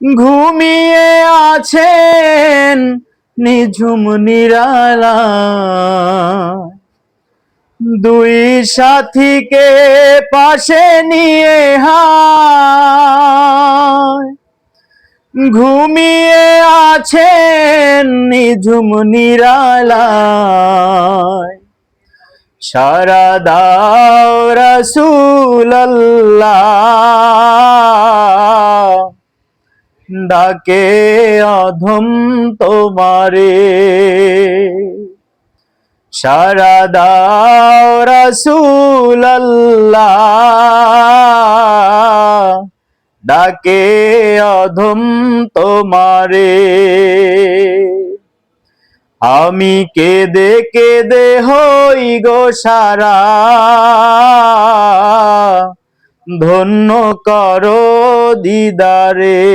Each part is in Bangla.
ঘুমিয়ে আছেন নিঝুম নিরালায়, দুই সাথীকে পাশে নিয়ে হায়। ঘুমিয়ে আছেন নিঝুম নিরালায়, সারা দাও রাসূলুল্লাহ, ডাকে অধম তোমারে। সারা দাও রাসূলুল্লাহ, ডাকে অধম তোমারে। আমি কেঁদে কেঁদে হই গো সারা, ধন্য করো দিদারে।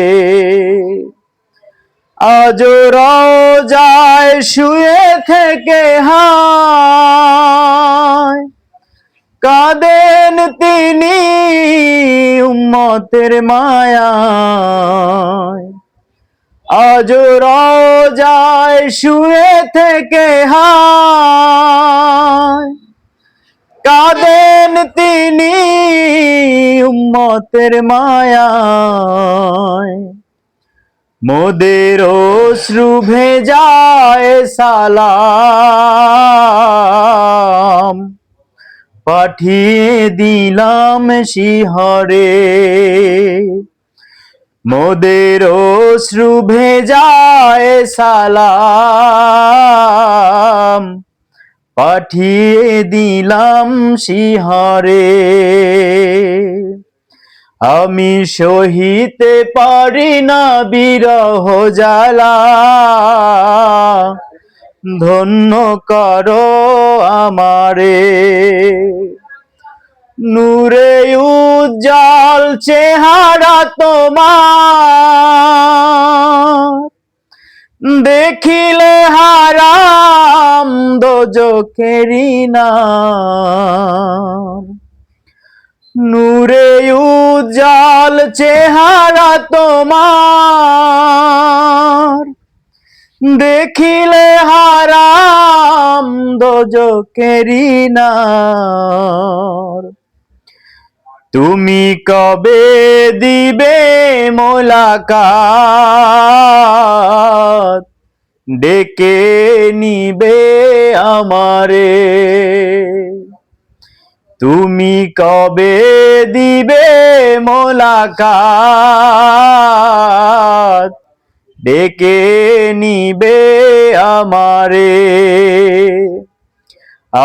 আজ রওজায় শুয়ে থেকে হায়, কাঁদেন তিনি উম্মতের মায়ায়। আজ রওজায় শুয়ে থেকে হায়, কাঁদেন তিনি উম্মতের মায়ায়। মোদের অশ্রু ভেজায় সালাম, পাঠিয়ে দিলাম শিহরে। মোদের অশ্রু ভেজায় সালাম, পাঠিয়ে দিলাম শিহরে। আমি সহিতে পারি না বিরহ জ্বালা, ধন্য করো আমারে। নূরে উজ্জ্বল চেহারা তোমার, দেখিলে হারাম দোজখেরি নাম। নূরে উজ্জ্বল চেহারা তোমার, দেখিলে হারাম দোজখেরি নাম। তুমি কবে দিবে মোলাকাত, ডেকে নিবে আমারে। তুমি কবে দিবে মোলাকাত, ডেকে নিবে আমারে।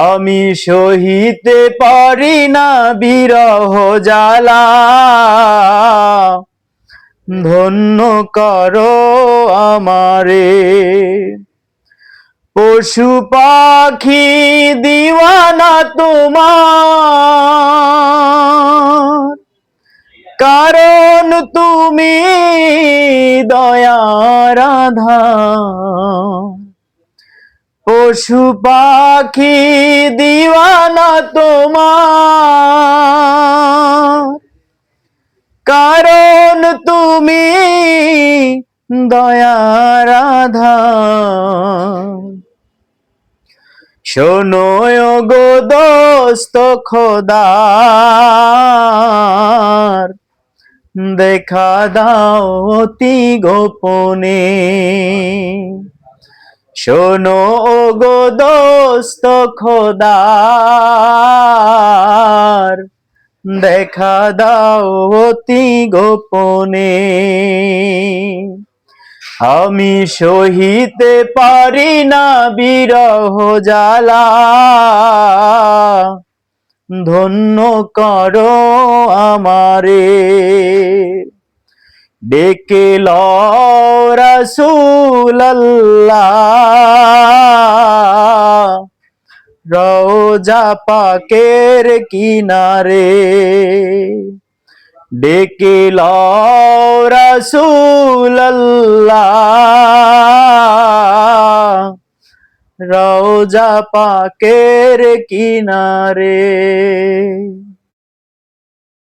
আমি সহিতে পারি না বিরহ জ্বালা, ধন্য করো আমারে। পশু পাখি দিওয়ানা তোমার, কারণ তুমি দয়ার আধার। পশু পাখি দিওয়ানা তোমার, কারণ তুমি দয়ার আধার। শোনো গো দোস্ত খোদার, দেখা দাও অতি গোপনে। শোনো গো দোস্ত খোদার, দেখা দাও অতি গোপনে। আমি সহিতে পারি না বিরহ জ্বালা, ধন্য করো আমারে। ডেকে লও রাসূলুল্লাহ, রওজা পাকের কিনারে। ডেকে লও রাসূলুল্লাহ, রওজা পাকের কিনারে।